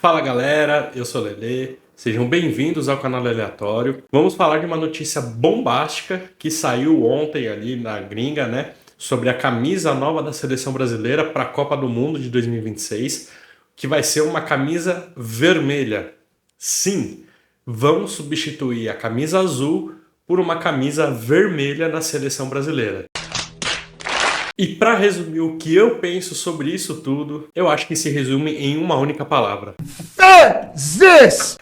Fala galera, eu sou o Lelê, sejam bem-vindos ao canal Aleatório. Vamos falar de uma notícia bombástica que saiu ontem ali na gringa, né? Sobre a camisa nova da seleção brasileira para a Copa do Mundo de 2026, que vai ser uma camisa vermelha. Sim, vamos substituir a camisa azul por uma camisa vermelha na seleção brasileira. E para resumir o que eu penso sobre isso tudo, eu acho que se resume em uma única palavra. This!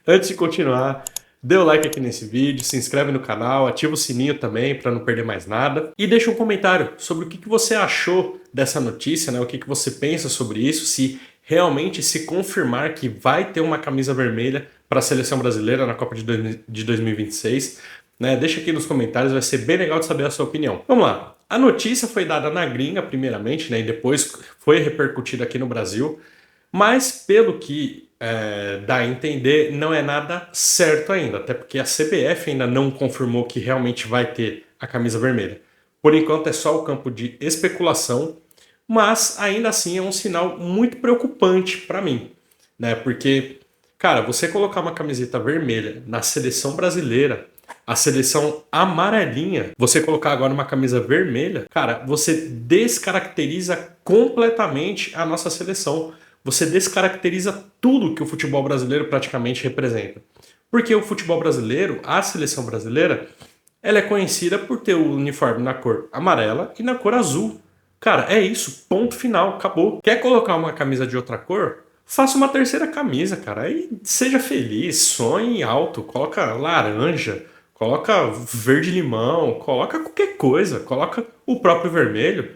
Antes de continuar, dê o like aqui nesse vídeo, se inscreve no canal, ativa o sininho também para não perder mais nada e deixa um comentário sobre o que você achou dessa notícia, né? O que você pensa sobre isso, se realmente se confirmar que vai ter uma camisa vermelha para a seleção brasileira na Copa de 2026. Né? Deixa aqui nos comentários, vai ser bem legal de saber a sua opinião. Vamos lá. A notícia foi dada na gringa primeiramente, né? E depois foi repercutida aqui no Brasil, mas pelo que dá a entender, não é nada certo ainda, até porque a CBF ainda não confirmou que realmente vai ter a camisa vermelha. Por enquanto é só o campo de especulação, mas ainda assim é um sinal muito preocupante para mim, né? Porque, cara, você colocar uma camiseta vermelha na seleção brasileira, a seleção amarelinha, você colocar agora uma camisa vermelha, cara, você descaracteriza completamente a nossa seleção. Você descaracteriza tudo que o futebol brasileiro praticamente representa. Porque o futebol brasileiro, a seleção brasileira, ela é conhecida por ter o uniforme na cor amarela e na cor azul. Cara, é isso, ponto final, acabou. Quer colocar uma camisa de outra cor? Faça uma terceira camisa, cara. Aí seja feliz, sonhe alto, coloca laranja, coloca verde-limão, coloca qualquer coisa, coloca o próprio vermelho.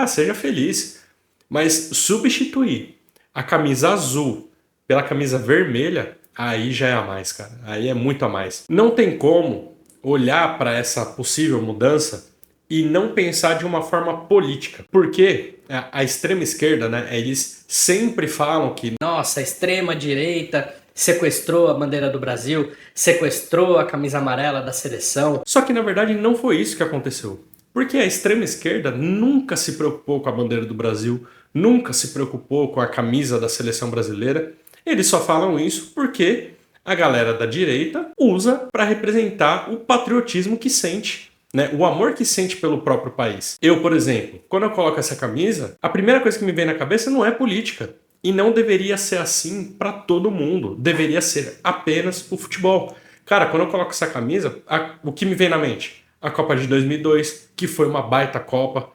Seja feliz. Mas substituir a camisa azul pela camisa vermelha, aí já é a mais, cara. Aí é muito a mais. Não tem como olhar para essa possível mudança e não pensar de uma forma política. Porque a extrema esquerda, né, eles sempre falam que Nossa, a extrema direita sequestrou a bandeira do Brasil, sequestrou a camisa amarela da seleção. Só que na verdade não foi isso que aconteceu. Porque a extrema esquerda nunca se preocupou com a bandeira do Brasil, nunca se preocupou com a camisa da seleção brasileira. Eles só falam isso porque a galera da direita usa para representar o patriotismo que sente, né? O amor que sente pelo próprio país. Eu, por exemplo, quando eu coloco essa camisa, a primeira coisa que me vem na cabeça não é política. E não deveria ser assim para todo mundo. Deveria ser apenas o futebol. Cara, quando eu coloco essa camisa, o que me vem na mente? A Copa de 2002, que foi uma baita Copa.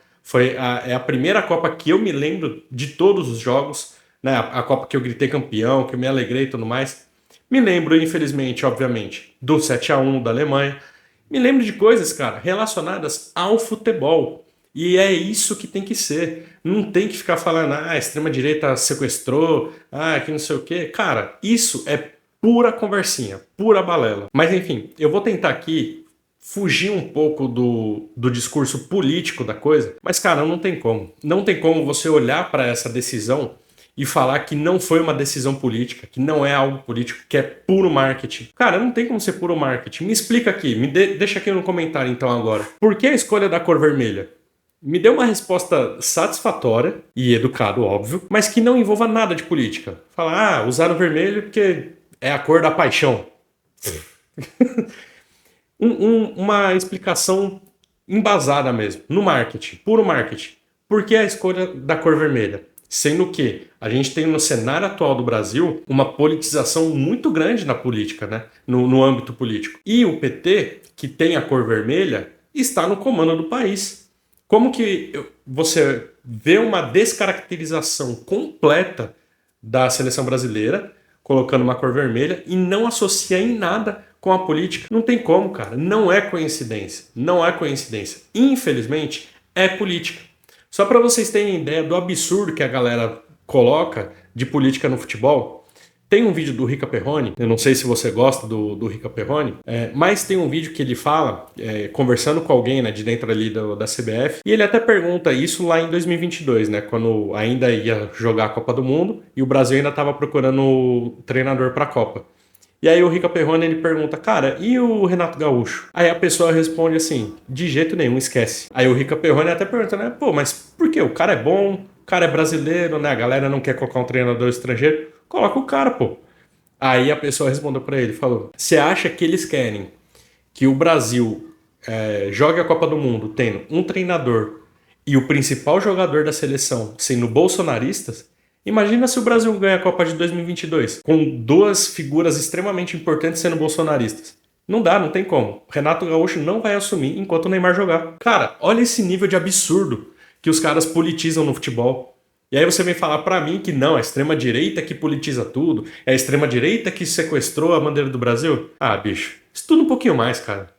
É a primeira Copa que eu me lembro de todos os jogos, né? A Copa que eu gritei campeão, que eu me alegrei e tudo mais. Me lembro, infelizmente, obviamente, do 7-1 da Alemanha. Me lembro de coisas, cara, relacionadas ao futebol. E é isso que tem que ser. Não tem que ficar falando, a extrema-direita sequestrou, que não sei o quê. Cara, isso é pura conversinha, pura balela. Mas enfim, eu vou tentar aqui fugir um pouco do discurso político da coisa, mas cara, não tem como. Não tem como você olhar para essa decisão e falar que não foi uma decisão política, que não é algo político, que é puro marketing. Cara, não tem como ser puro marketing. Me explica aqui, deixa aqui no comentário então agora. Por que a escolha da cor vermelha? Me dê uma resposta satisfatória e educado, óbvio, mas que não envolva nada de política. Fala, usaram vermelho porque é a cor da paixão. Uma explicação embasada mesmo, no marketing, puro marketing. Por que a escolha da cor vermelha? Sendo que a gente tem no cenário atual do Brasil uma politização muito grande na política, né? No âmbito político. E o PT, que tem a cor vermelha, está no comando do país. Como que você vê uma descaracterização completa da seleção brasileira, colocando uma cor vermelha, e não associa em nada com a política? Não tem como, cara. Não é coincidência. Não é coincidência. Infelizmente, é política. Só para vocês terem ideia do absurdo que a galera coloca de política no futebol, tem um vídeo do Rica Perrone, eu não sei se você gosta do Rica Perrone, mas tem um vídeo que ele fala, conversando com alguém, né, de dentro ali da CBF, e ele até pergunta isso lá em 2022, né, quando ainda ia jogar a Copa do Mundo e o Brasil ainda estava procurando treinador para a Copa. E aí o Rica Perrone, ele pergunta, cara, e o Renato Gaúcho? Aí a pessoa responde assim, de jeito nenhum, esquece. Aí o Rica Perrone até pergunta, né, pô, mas por quê? O cara é bom, cara é brasileiro, né? A galera não quer colocar um treinador estrangeiro. Coloca o cara, pô. Aí a pessoa respondeu pra ele, falou: você acha que eles querem que o Brasil jogue a Copa do Mundo tendo um treinador e o principal jogador da seleção sendo bolsonaristas? Imagina se o Brasil ganha a Copa de 2022 com duas figuras extremamente importantes sendo bolsonaristas. Não dá, não tem como. Renato Gaúcho não vai assumir enquanto o Neymar jogar. Cara, olha esse nível de absurdo que os caras politizam no futebol. E aí você vem falar pra mim que não, é a extrema-direita que politiza tudo, é a extrema-direita que sequestrou a bandeira do Brasil? Ah, bicho, estuda um pouquinho mais, cara.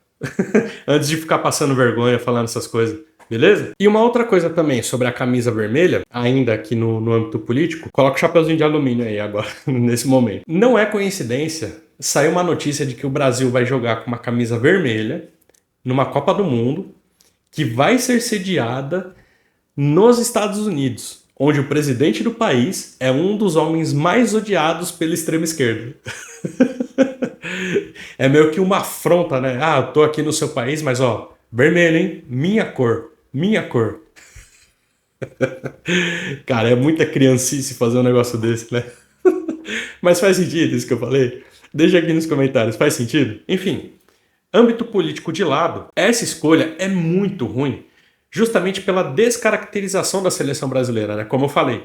Antes de ficar passando vergonha falando essas coisas. Beleza? E uma outra coisa também sobre a camisa vermelha, ainda aqui no âmbito político, coloca o chapeuzinho de alumínio aí agora, nesse momento. Não é coincidência, saiu uma notícia de que o Brasil vai jogar com uma camisa vermelha numa Copa do Mundo que vai ser sediada nos Estados Unidos, onde o presidente do país é um dos homens mais odiados pela extrema esquerda. É meio que uma afronta, né? Ah, eu tô aqui no seu país, mas ó, vermelho, hein? Minha cor. Minha cor. Cara, é muita criancice fazer um negócio desse, né? Mas faz sentido isso que eu falei? Deixa aqui nos comentários, faz sentido? Enfim, âmbito político de lado, essa escolha é muito ruim, justamente pela descaracterização da seleção brasileira, né? Como eu falei.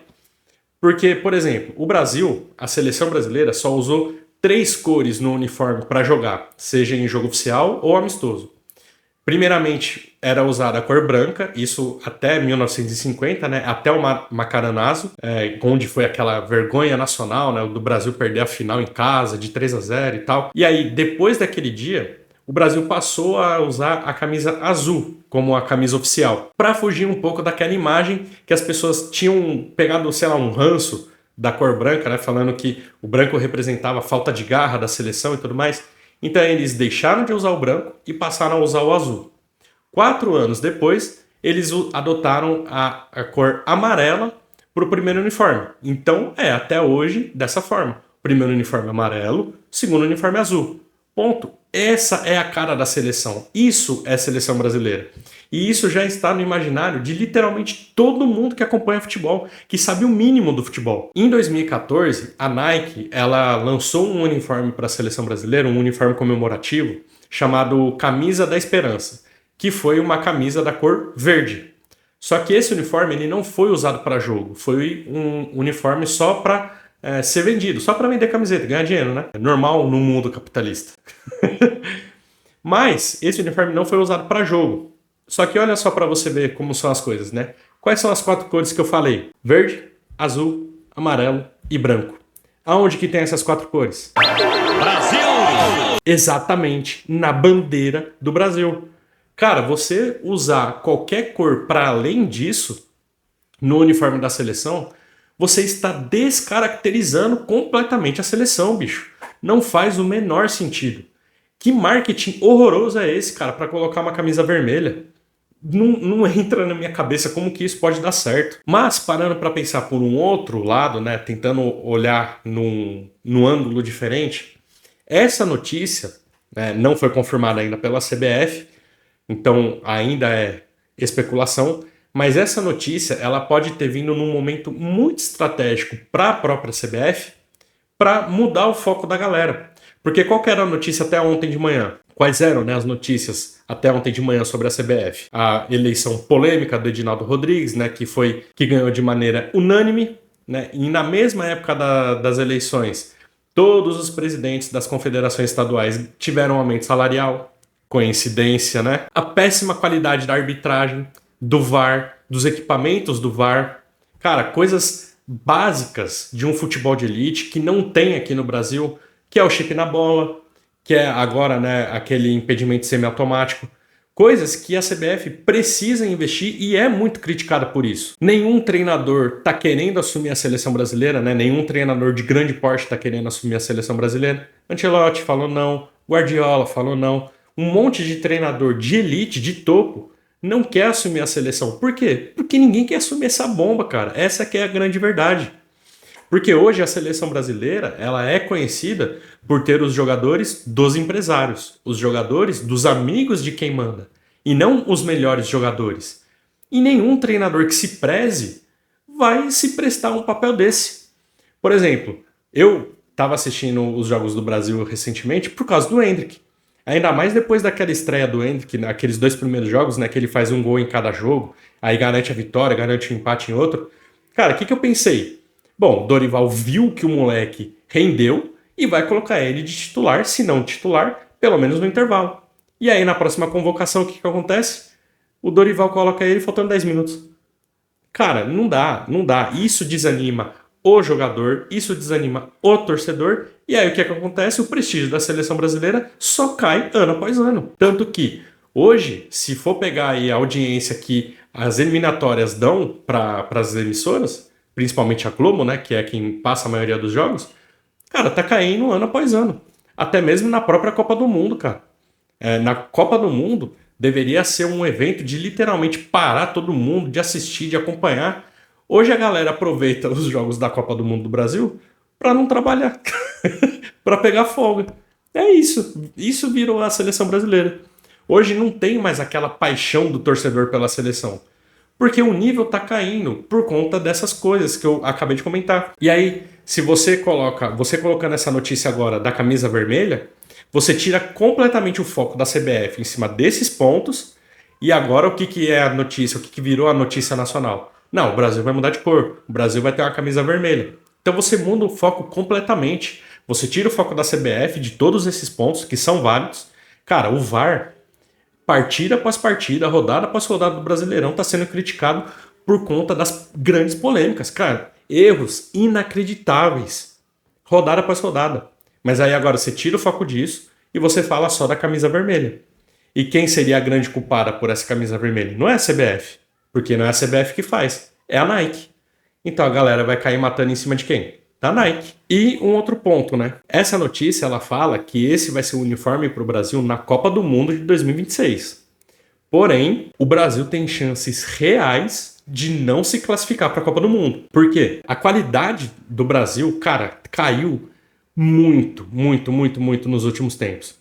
Porque, por exemplo, o Brasil, a seleção brasileira só usou 3 cores no uniforme para jogar, seja em jogo oficial ou amistoso. Primeiramente, era usada a cor branca, isso até 1950, né? Até o Maracanazo, onde foi aquela vergonha nacional, né? Do Brasil perder a final em casa, de 3-0 e tal. E aí, depois daquele dia, o Brasil passou a usar a camisa azul como a camisa oficial, para fugir um pouco daquela imagem que as pessoas tinham pegado, sei lá, um ranço da cor branca, né? Falando que o branco representava a falta de garra da seleção e tudo mais. Então eles deixaram de usar o branco e passaram a usar o azul. 4 anos depois, eles adotaram a cor amarela para o primeiro uniforme. Então até hoje dessa forma. Primeiro uniforme amarelo, segundo uniforme azul. Ponto. Essa é a cara da seleção. Isso é seleção brasileira. E isso já está no imaginário de literalmente todo mundo que acompanha futebol, que sabe o mínimo do futebol. Em 2014, a Nike ela lançou um uniforme para a seleção brasileira, um uniforme comemorativo, chamado Camisa da Esperança, que foi uma camisa da cor verde. Só que esse uniforme ele não foi usado para jogo, foi um uniforme só para ser vendido, só para vender camiseta, ganhar dinheiro, né? É normal no mundo capitalista. Mas esse uniforme não foi usado para jogo. Só que olha só para você ver como são as coisas, né? Quais são as 4 cores que eu falei? Verde, azul, amarelo e branco. Aonde que tem essas 4 cores? Brasil! Exatamente, na bandeira do Brasil. Cara, você usar qualquer cor para além disso no uniforme da seleção, você está descaracterizando completamente a seleção, bicho. Não faz o menor sentido. Que marketing horroroso é esse, cara, para colocar uma camisa vermelha? Não entra na minha cabeça como que isso pode dar certo. Mas, parando para pensar por um outro lado, né, tentando olhar num ângulo diferente, essa notícia não foi confirmada ainda pela CBF, então ainda é especulação, mas essa notícia ela pode ter vindo num momento muito estratégico para a própria CBF para mudar o foco da galera. Porque qual que era a notícia até ontem de manhã? Quais eram, né, as notícias até ontem de manhã sobre a CBF? A eleição polêmica do Edinaldo Rodrigues, né, que ganhou de maneira unânime, né, e na mesma época das eleições, todos os presidentes das confederações estaduais tiveram aumento salarial. Coincidência, né? A péssima qualidade da arbitragem, do VAR, dos equipamentos do VAR. Cara, coisas básicas de um futebol de elite que não tem aqui no Brasil, que é o chip na bola, que é agora, né, aquele impedimento semiautomático. Coisas que a CBF precisa investir e é muito criticada por isso. Nenhum treinador está querendo assumir a seleção brasileira, né? Nenhum treinador de grande porte está querendo assumir a seleção brasileira. Ancelotti falou não, Guardiola falou não. Um monte de treinador de elite, de topo, não quer assumir a seleção. Por quê? Porque ninguém quer assumir essa bomba, cara. Essa que é a grande verdade. Porque hoje a seleção brasileira ela é conhecida por ter os jogadores dos empresários, os jogadores dos amigos de quem manda, e não os melhores jogadores. E nenhum treinador que se preze vai se prestar um papel desse. Por exemplo, eu estava assistindo os Jogos do Brasil recentemente por causa do Endrick. Ainda mais depois daquela estreia do Endrick, naqueles 2 primeiros jogos, né, que ele faz um gol em cada jogo, aí garante a vitória, garante o empate em outro. Cara, o que eu pensei? Bom, Dorival viu que o moleque rendeu e vai colocar ele de titular, se não titular, pelo menos no intervalo. E aí, na próxima convocação, o que acontece? O Dorival coloca ele faltando 10 minutos. Cara, não dá. Isso desanima o jogador, isso desanima o torcedor. E aí, o que acontece? O prestígio da seleção brasileira só cai ano após ano. Tanto que, hoje, se for pegar aí a audiência que as eliminatórias dão para as emissoras, principalmente a Globo, né, que é quem passa a maioria dos jogos, cara, tá caindo ano após ano. Até mesmo na própria Copa do Mundo, cara. Na Copa do Mundo, deveria ser um evento de literalmente parar todo mundo, de assistir, de acompanhar. Hoje a galera aproveita os jogos da Copa do Mundo do Brasil para não trabalhar, para pegar folga. É isso. Isso virou a seleção brasileira. Hoje não tem mais aquela paixão do torcedor pela seleção. Porque o nível tá caindo por conta dessas coisas que eu acabei de comentar. E aí, se você colocando essa notícia agora da camisa vermelha, você tira completamente o foco da CBF em cima desses pontos. E agora o que é a notícia? O que virou a notícia nacional? Não, o Brasil vai mudar de cor. O Brasil vai ter uma camisa vermelha. Então você muda o foco completamente. Você tira o foco da CBF de todos esses pontos que são válidos. Cara, o VAR, partida após partida, rodada após rodada do Brasileirão, está sendo criticado por conta das grandes polêmicas. Cara, erros inacreditáveis. Rodada após rodada. Mas aí agora você tira o foco disso e você fala só da camisa vermelha. E quem seria a grande culpada por essa camisa vermelha? Não é a CBF, porque não é a CBF que faz, é a Nike. Então a galera vai cair matando em cima de quem? Da Nike. E um outro ponto, né? Essa notícia, ela fala que esse vai ser o uniforme para o Brasil na Copa do Mundo de 2026. Porém, o Brasil tem chances reais de não se classificar para a Copa do Mundo. Por quê? A qualidade do Brasil, cara, caiu muito nos últimos tempos.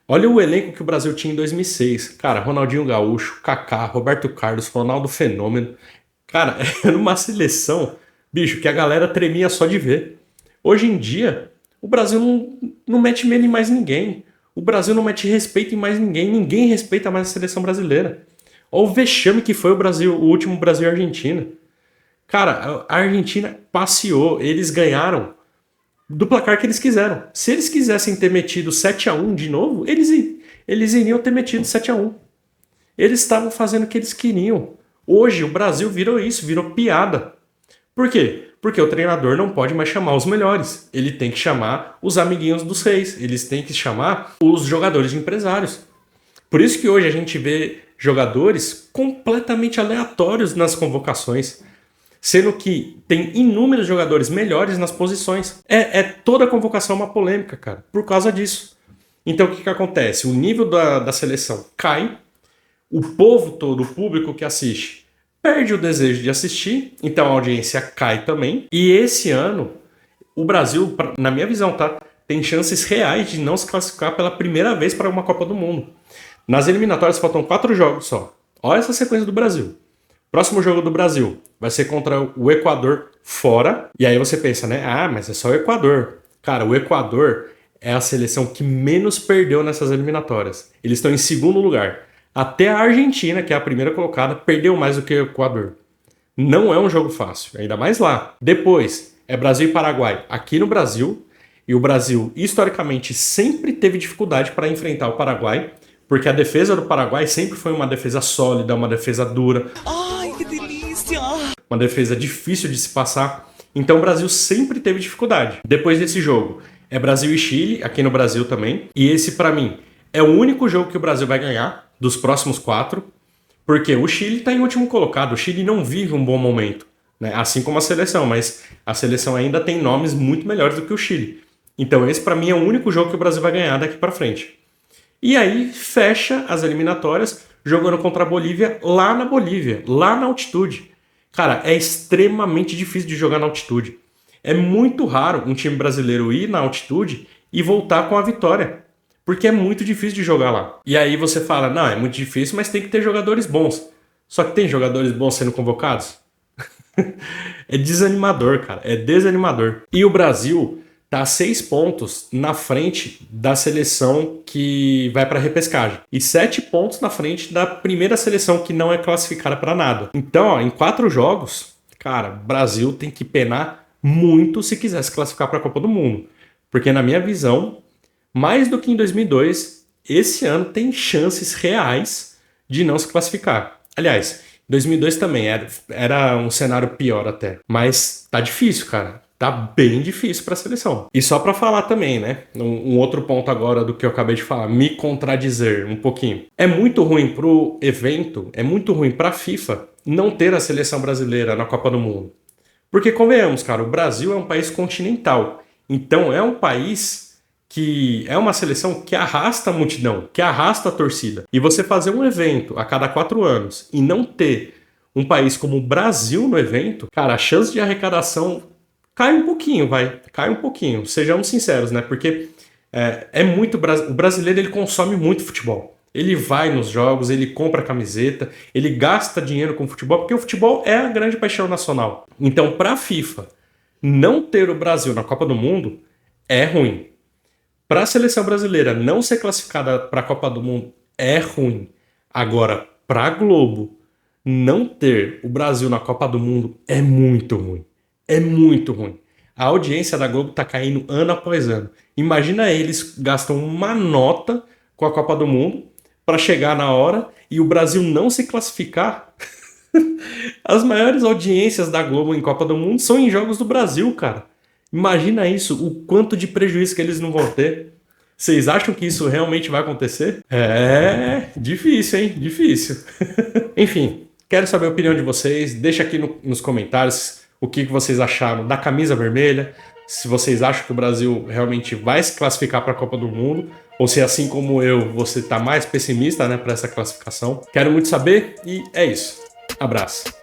Olha o elenco que o Brasil tinha em 2006. Cara, Ronaldinho Gaúcho, Kaká, Roberto Carlos, Ronaldo Fenômeno. Cara, era uma seleção, bicho, que a galera tremia só de ver. Hoje em dia, o Brasil não mete medo em mais ninguém. O Brasil não mete respeito em mais ninguém. Ninguém respeita mais a seleção brasileira. Olha o vexame que foi o último Brasil e Argentina. Cara, a Argentina passeou, eles ganharam do placar que eles quiseram. Se eles quisessem ter metido 7-1 de novo, eles iriam ter metido 7-1. Eles estavam fazendo o que eles queriam. Hoje o Brasil virou isso, virou piada. Por quê? Porque o treinador não pode mais chamar os melhores. Ele tem que chamar os amiguinhos dos reis. Eles têm que chamar os jogadores de empresários. Por isso que hoje a gente vê jogadores completamente aleatórios nas convocações. Sendo que tem inúmeros jogadores melhores nas posições. Toda convocação uma polêmica, cara, por causa disso. Então o que acontece? O nível da seleção cai, o povo todo, o público que assiste, perde o desejo de assistir, então a audiência cai também. E esse ano, o Brasil, na minha visão, tá, tem chances reais de não se classificar pela primeira vez para uma Copa do Mundo. Nas eliminatórias faltam 4 jogos só. Olha essa sequência do Brasil. Próximo jogo do Brasil vai ser contra o Equador fora. E aí você pensa, né? Ah, mas é só o Equador. Cara, o Equador é a seleção que menos perdeu nessas eliminatórias. Eles estão em segundo lugar. Até a Argentina, que é a primeira colocada, perdeu mais do que o Equador. Não é um jogo fácil, ainda mais lá. Depois, é Brasil e Paraguai aqui no Brasil. E o Brasil, historicamente, sempre teve dificuldade para enfrentar o Paraguai, porque a defesa do Paraguai sempre foi uma defesa sólida, uma defesa dura. Ai, que delícia! Uma defesa difícil de se passar. Então o Brasil sempre teve dificuldade. Depois desse jogo, é Brasil e Chile, aqui no Brasil também. E esse, pra mim, é o único jogo que o Brasil vai ganhar dos próximos 4. Porque o Chile tá em último colocado. O Chile não vive um bom momento, né? Assim como a seleção. Mas a seleção ainda tem nomes muito melhores do que o Chile. Então esse, pra mim, é o único jogo que o Brasil vai ganhar daqui pra frente. E aí fecha as eliminatórias jogando contra a Bolívia lá na Bolívia, lá na altitude. Cara, é extremamente difícil de jogar na altitude. É muito raro um time brasileiro ir na altitude e voltar com a vitória, porque é muito difícil de jogar lá. E aí você fala, não, é muito difícil, mas tem que ter jogadores bons. Só que tem jogadores bons sendo convocados? É desanimador, cara. É desanimador. E o Brasil tá a 6 pontos na frente da seleção que vai para repescagem. E 7 pontos na frente da primeira seleção que não é classificada para nada. Então, ó, em 4 jogos, cara, o Brasil tem que penar muito se quiser se classificar para a Copa do Mundo. Porque na minha visão, mais do que em 2002, esse ano tem chances reais de não se classificar. Aliás, 2002 também era um cenário pior até. Mas tá difícil, cara. Tá bem difícil para a seleção. E só para falar também, né? Um outro ponto agora do que eu acabei de falar, me contradizer um pouquinho. É muito ruim pro evento, é muito ruim para a FIFA não ter a seleção brasileira na Copa do Mundo. Porque convenhamos, cara, o Brasil é um país continental. Então é um país que é uma seleção que arrasta a multidão, que arrasta a torcida. E você fazer um evento a cada 4 anos e não ter um país como o Brasil no evento, cara, a chance de arrecadação cai um pouquinho, cai um pouquinho. Sejamos sinceros, né? Porque o brasileiro ele consome muito futebol. Ele vai nos jogos, ele compra camiseta, ele gasta dinheiro com futebol, porque o futebol é a grande paixão nacional. Então, para a FIFA não ter o Brasil na Copa do Mundo é ruim. Para a seleção brasileira não ser classificada para a Copa do Mundo é ruim. Agora, para a Globo não ter o Brasil na Copa do Mundo é muito ruim. É muito ruim. A audiência da Globo tá caindo ano após ano. Imagina eles gastam uma nota com a Copa do Mundo para chegar na hora e o Brasil não se classificar. As maiores audiências da Globo em Copa do Mundo são em jogos do Brasil, cara. Imagina isso, o quanto de prejuízo que eles não vão ter. Vocês acham que isso realmente vai acontecer? É difícil, hein? Difícil. Enfim, quero saber a opinião de vocês. Deixa aqui nos comentários o que vocês acharam da camisa vermelha, se vocês acham que o Brasil realmente vai se classificar para a Copa do Mundo, ou se assim como eu, você está mais pessimista, né, para essa classificação. Quero muito saber e é isso. Abraço.